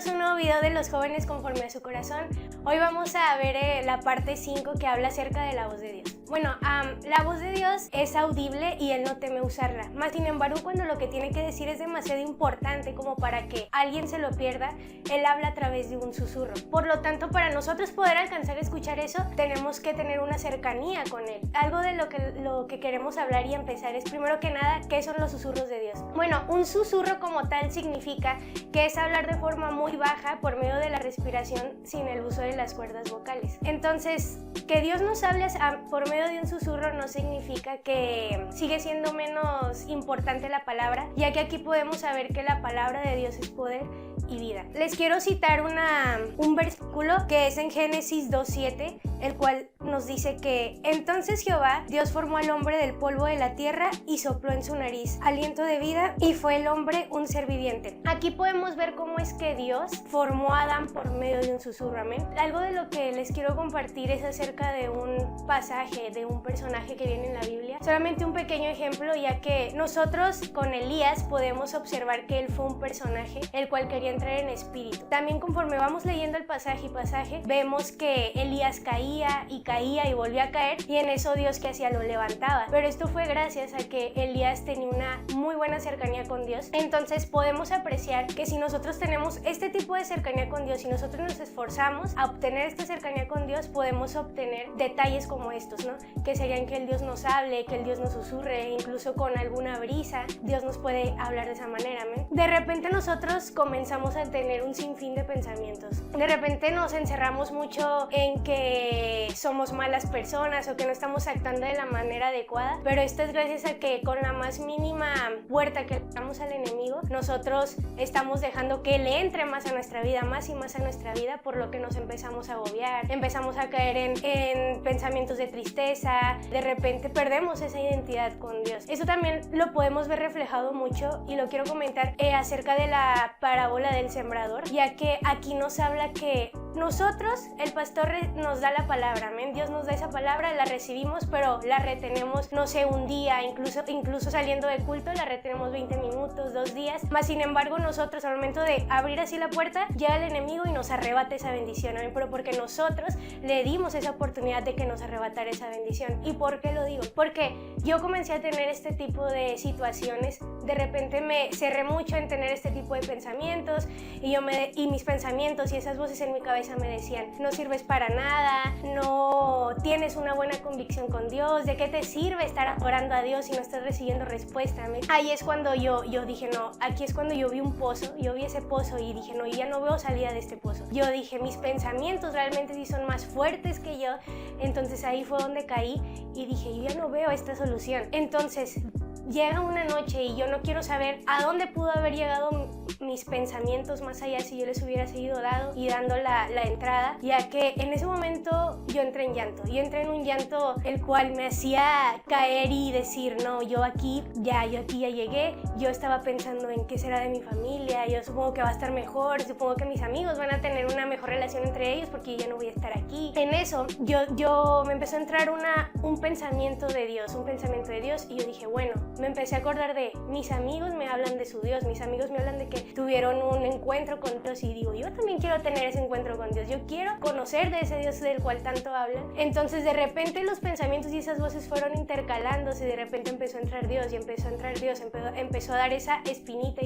bienvenidos a un nuevo video de los jóvenes conforme a su corazón. Hoy vamos a ver la parte 5 que habla acerca de la voz de Dios. Bueno, la voz de Dios es audible y Él no teme usarla. Más sin embargo, cuando lo que tiene que decir es demasiado importante como para que alguien se lo pierda, Él habla a través de un susurro. Por lo tanto, para nosotros poder alcanzar a escuchar eso, tenemos que tener una cercanía con Él. Algo de lo que queremos hablar y empezar es, primero que nada, ¿qué son los susurros de Dios? Bueno, un susurro como tal significa que es hablar de forma muy baja por medio de la respiración sin el uso de las cuerdas vocales. Entonces, que Dios nos hable por medio de un susurro no significa que sigue siendo menos importante la palabra, ya que aquí podemos saber que la palabra de Dios es poder y vida. Les quiero citar un versículo que es en Génesis 2:7, el cual nos dice que entonces Jehová, Dios formó al hombre del polvo de la tierra y sopló en su nariz aliento de vida y fue el hombre un ser viviente. Aquí podemos ver cómo es que Dios formó a Adán por medio de un susurro, amén. Algo de lo que les quiero compartir es acerca de un pasaje, de un personaje que viene en la Biblia. Solamente un pequeño ejemplo, ya que nosotros con Elías podemos observar que él fue un personaje el cual quería entrar en espíritu. También conforme vamos leyendo el pasaje, vemos que Elías caía y volvía a caer, y en eso Dios, ¿qué hacía? Lo levantaba. Pero esto fue gracias a que Elías tenía una muy buena cercanía con Dios. Entonces podemos apreciar que si nosotros tenemos este tipo de cercanía con Dios y nosotros nos esforzamos a obtener esta cercanía con Dios, podemos obtener detalles como estos, ¿no? Que serían que el Dios nos hable, que el Dios nos susurre, incluso con alguna brisa Dios nos puede hablar de esa manera, ¿me? De repente nosotros comenzamos a tener un sinfín de pensamientos. De repente nos encerramos mucho en que somos malas personas o que no estamos actuando de la manera adecuada, pero esto es gracias a que con la más mínima puerta que le damos al enemigo, nosotros estamos dejando que él entre más a nuestra vida, más y más a nuestra vida, por lo que nos empezamos a agobiar, empezamos a caer en pensamientos de tristeza, de repente perdemos esa identidad con Dios. Eso también lo podemos ver reflejado mucho y lo quiero comentar acerca de la parábola del sembrador, ya que aquí nos habla que nosotros, el pastor nos da la palabra, amén. Dios nos da esa palabra, la recibimos, pero la retenemos, no sé, un día, incluso saliendo de culto, la retenemos 20 minutos, 2 días. Más sin embargo, nosotros al momento de abrir así la puerta, llega el enemigo y nos arrebata esa bendición, amén. Pero porque nosotros le dimos esa oportunidad de que nos arrebatara esa bendición. ¿Y por qué lo digo? Porque yo comencé a tener este tipo de situaciones, de repente me cerré mucho en tener este tipo de pensamientos y mis pensamientos y esas voces en mi cabeza me decían, no sirves para nada, no tienes una buena convicción con Dios, ¿de qué te sirve estar orando a Dios si no estás recibiendo respuesta? Ahí es cuando yo dije, no, aquí es cuando yo vi un pozo, yo vi ese pozo y dije, no, yo ya no veo salida de este pozo. Yo dije, mis pensamientos realmente sí son más fuertes que yo, entonces ahí fue donde caí y dije, yo ya no veo esta solución. Entonces llega una noche y yo no quiero saber a dónde pudo haber llegado mis pensamientos más allá si yo les hubiera seguido dando la entrada, ya que en ese momento yo entré en llanto. Yo entré en un llanto el cual me hacía caer y decir, no, yo aquí ya llegué. Yo estaba pensando en qué será de mi familia, yo supongo que va a estar mejor, supongo que mis amigos van a tener una mejor relación entre ellos porque yo ya no voy a estar aquí. En eso yo me empezó a entrar un pensamiento de Dios, y yo dije, bueno, me empecé a acordar de mis amigos me hablan de su Dios, mis amigos me hablan de que tuvieron un encuentro con Dios y digo, yo también quiero tener ese encuentro con Dios, yo quiero conocer de ese Dios del cual tanto hablan. Entonces de repente los pensamientos y esas voces fueron intercalándose, de repente empezó a entrar Dios y empezó a entrar Dios, empezó a dar esa espinita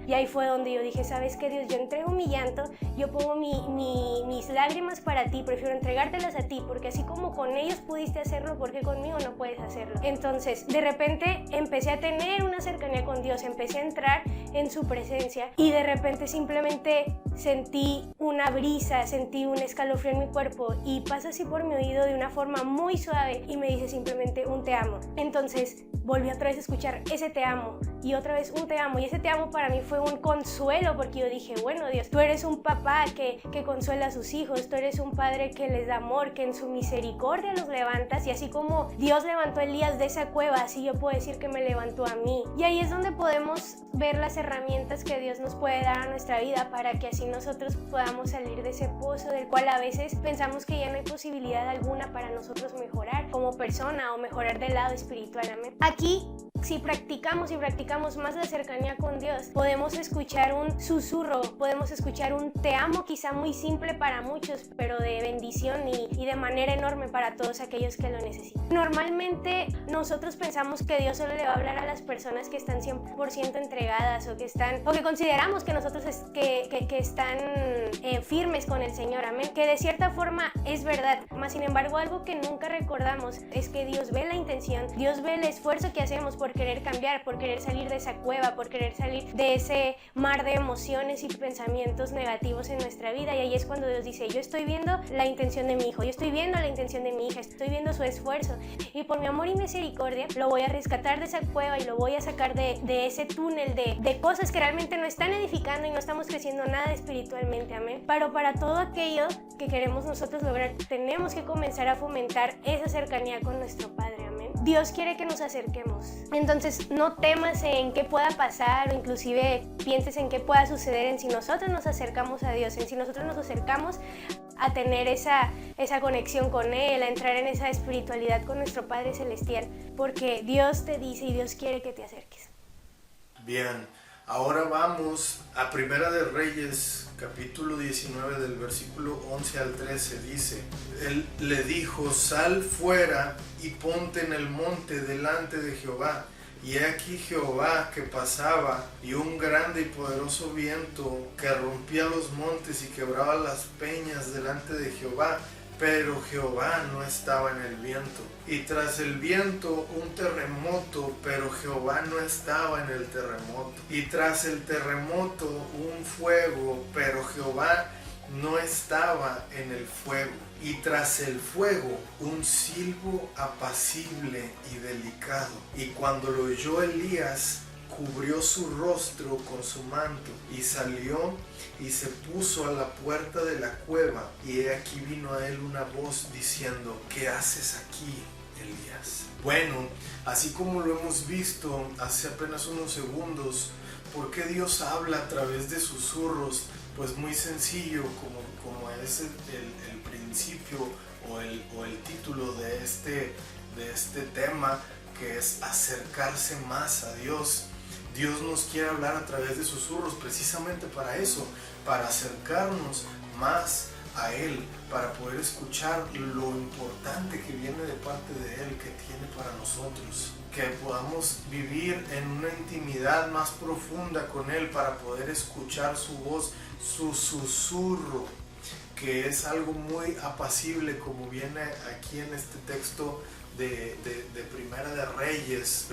y ahí fue donde yo dije, ¿sabes qué, Dios? Yo entrego mi llanto, yo pongo mis lágrimas para ti, prefiero entregártelas a ti, porque así como con ellos pudiste hacerlo, ¿por qué conmigo no puedes hacerlo? Entonces de repente empecé a tener una cercanía con Dios, empecé a entrar en su presencia y de repente simplemente sentí una brisa, sentí un escalofrío en mi cuerpo y pasa así por mi oído de una forma muy suave y me dice simplemente un te amo. Entonces volví otra vez a escuchar ese te amo y otra vez un te amo, y ese te amo para mí fue un consuelo, porque yo dije, bueno, Dios, tú eres un papá que consuela a sus hijos, tú eres un padre que les da amor, que en su misericordia los levantas, y así como Dios levantó a Elías de esa cueva, así yo puedo decir que me levantó a mí. Y ahí es donde podemos ver las herramientas que Dios nos puede dar a nuestra vida para que así nosotros podamos salir de ese pozo del cual a veces pensamos que ya no hay posibilidad alguna para nosotros mejorar como persona o mejorar del lado espiritual. Amén. Aquí Si practicamos y practicamos más la cercanía con Dios, podemos escuchar un susurro, podemos escuchar un te amo quizá muy simple para muchos, pero de bendición y de manera enorme para todos aquellos que lo necesitan. Normalmente nosotros pensamos que Dios solo le va a hablar a las personas que están 100% entregadas o que consideramos que nosotros que están firmes con el Señor, amén. Que de cierta forma es verdad, mas sin embargo algo que nunca recordamos es que Dios ve la intención, Dios ve el esfuerzo que hacemos por querer cambiar, por querer salir de esa cueva, por querer salir de ese mar de emociones y pensamientos negativos en nuestra vida. Y ahí es cuando Dios dice, yo estoy viendo la intención de mi hijo, yo estoy viendo la intención de mi hija, estoy viendo su esfuerzo y por mi amor y misericordia lo voy a rescatar de esa cueva y lo voy a sacar de ese túnel de cosas que realmente no están edificando y no estamos creciendo nada espiritualmente, amén. Pero para todo aquello que queremos nosotros lograr, tenemos que comenzar a fomentar esa cercanía con nuestro Padre, amén. Dios quiere que nos acerquemos. Entonces no temas en qué pueda pasar o inclusive pienses en qué pueda suceder en si nosotros nos acercamos a Dios, en si nosotros nos acercamos a tener esa conexión con Él, a entrar en esa espiritualidad con nuestro Padre Celestial, porque Dios te dice y Dios quiere que te acerques. Bien, ahora vamos a Primera de Reyes, capítulo 19, del versículo 11 al 13, dice, él le dijo, sal fuera y ponte en el monte delante de Jehová. Y he aquí Jehová que pasaba, y un grande y poderoso viento que rompía los montes y quebraba las peñas delante de Jehová, pero Jehová no estaba en el viento. Y tras el viento un terremoto, pero Jehová no estaba en el terremoto. Y tras el terremoto un fuego, pero Jehová no estaba en el fuego. Y tras el fuego un silbo apacible y delicado. Y cuando lo oyó Elías, cubrió su rostro con su manto y salió y se puso a la puerta de la cueva. Y he aquí vino a él una voz diciendo, ¿qué haces aquí, Elías? Bueno, así como lo hemos visto hace apenas unos segundos, ¿por qué Dios habla a través de susurros? Pues muy sencillo, como es el principio o el título de este tema, que es acercarse más a Dios. Dios nos quiere hablar a través de susurros precisamente para eso, para acercarnos más a Él, para poder escuchar lo importante que viene de parte de Él, que tiene para nosotros, que podamos vivir en una intimidad más profunda con Él para poder escuchar su voz, su susurro, que es algo muy apacible, como viene aquí en este texto de Primera de Reyes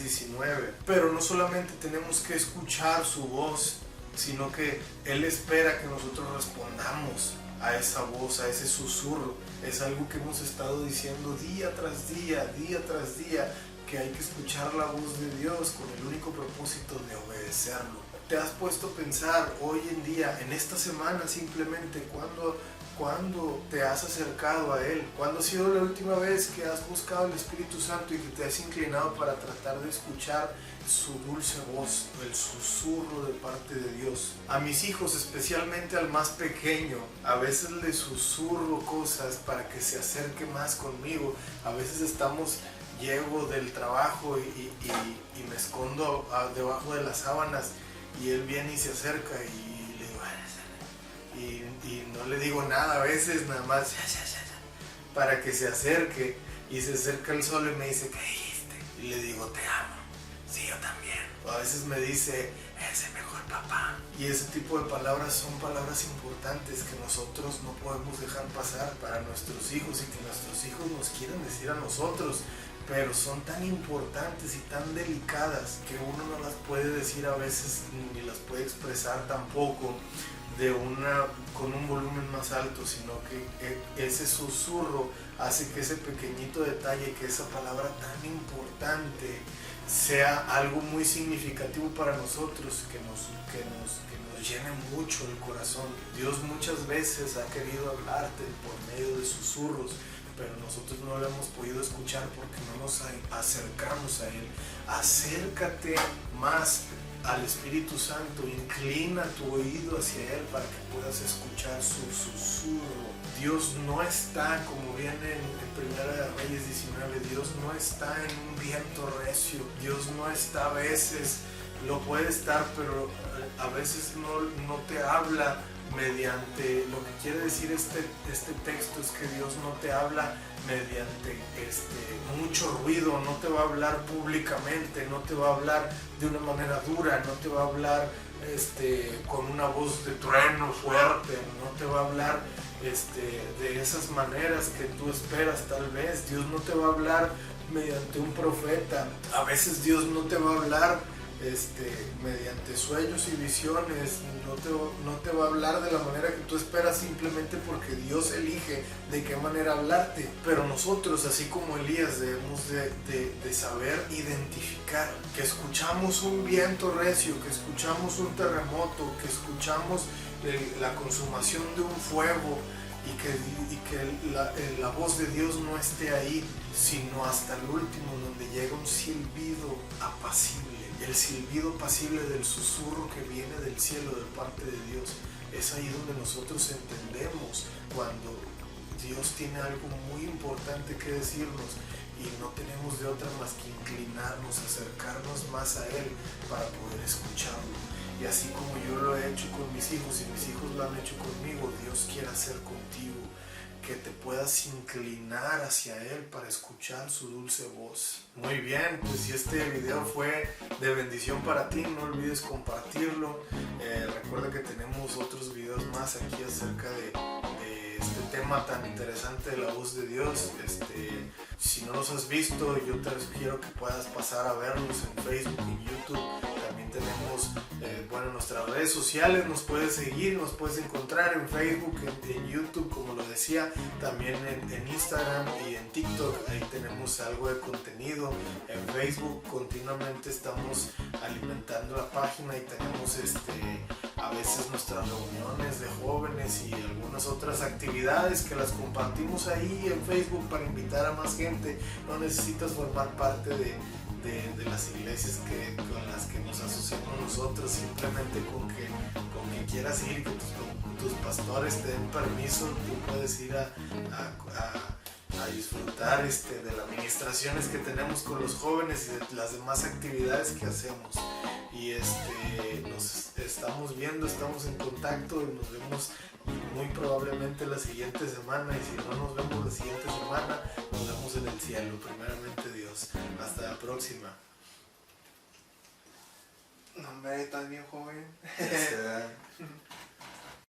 19. Pero no solamente tenemos que escuchar su voz, sino que Él espera que nosotros respondamos a esa voz, a ese susurro. Es algo que hemos estado diciendo día tras día, que hay que escuchar la voz de Dios con el único propósito de obedecerlo. ¿Te has puesto a pensar hoy en día, en esta semana simplemente, cuándo te has acercado a Él? ¿Cuándo ha sido la última vez que has buscado al Espíritu Santo y que te has inclinado para tratar de escuchar su dulce voz, el susurro de parte de Dios? A mis hijos, especialmente al más pequeño, a veces le susurro cosas para que se acerque más conmigo. A veces llego del trabajo y me escondo debajo de las sábanas y él viene y se acerca y le digo, y no le digo nada a veces, nada más para que se acerque, y se acerca él solo y me dice, ¿qué dijiste? Y le digo, te amo. Sí, yo también. O a veces me dice, eres el mejor papá. Y ese tipo de palabras son palabras importantes que nosotros no podemos dejar pasar para nuestros hijos y que nuestros hijos nos quieren decir a nosotros, pero son tan importantes y tan delicadas que uno no las puede decir a veces ni las puede expresar tampoco con un volumen más alto, sino que ese susurro hace que ese pequeñito detalle, que esa palabra tan importante sea algo muy significativo para nosotros, que nos llene mucho el corazón. Dios muchas veces ha querido hablarte por medio de susurros, pero nosotros no lo hemos podido escuchar porque no nos acercamos a Él. Acércate más al Espíritu Santo, inclina tu oído hacia Él para que puedas escuchar su susurro. Dios no está, como viene en Primera de Reyes 19, Dios no está en un viento recio, Dios no está a veces, lo puede estar, pero a veces no te habla mediante, lo que quiere decir este texto es que Dios no te habla mediante mucho ruido, no te va a hablar públicamente, no te va a hablar de una manera dura, no te va a hablar con una voz de trueno fuerte, no te va a hablar de esas maneras que tú esperas. Tal vez Dios no te va a hablar mediante un profeta, a veces Dios no te va a hablar mediante sueños y visiones, no te va a hablar de la manera que tú esperas, simplemente porque Dios elige de qué manera hablarte. Pero nosotros, así como Elías, debemos de saber identificar que escuchamos un viento recio, que escuchamos un terremoto, que escuchamos la consumación de un fuego, y que la voz de Dios no esté ahí, sino hasta el último, donde llega un silbido apacible. El silbido apacible del susurro que viene del cielo de parte de Dios. Es ahí donde nosotros entendemos cuando Dios tiene algo muy importante que decirnos y no tenemos de otra más que inclinarnos, acercarnos más a Él para poder escucharlo. Y así como yo lo he hecho con mis hijos y mis hijos lo han hecho conmigo, Dios quiere hacer contigo, que te puedas inclinar hacia Él para escuchar su dulce voz. Muy bien, pues si este video fue de bendición para ti, no olvides compartirlo. Recuerda que tenemos otros videos más aquí acerca de este tema tan interesante de la voz de Dios. Si no los has visto, yo te sugiero que puedas pasar a verlos en Facebook y YouTube. También tenemos nuestras redes sociales, nos puedes seguir, nos puedes encontrar en Facebook, en YouTube, como lo decía, también en Instagram y en TikTok. Ahí tenemos algo de contenido. En Facebook continuamente estamos alimentando la página y tenemos a veces nuestras reuniones de jóvenes y algunas otras actividades que las compartimos ahí en Facebook para invitar a más gente. No necesitas formar parte de las iglesias con las que nos asociamos nosotros, simplemente con que quieras ir y que tus pastores te den permiso, tú puedes ir a disfrutar de las administraciones que tenemos con los jóvenes y de las demás actividades que hacemos. Y nos estamos viendo, estamos en contacto y nos vemos muy probablemente la siguiente semana, y si no nos vemos la siguiente semana, nos vemos en el cielo, primeramente Dios. Hasta la próxima. No, hombre, estás bien joven. Ya sé.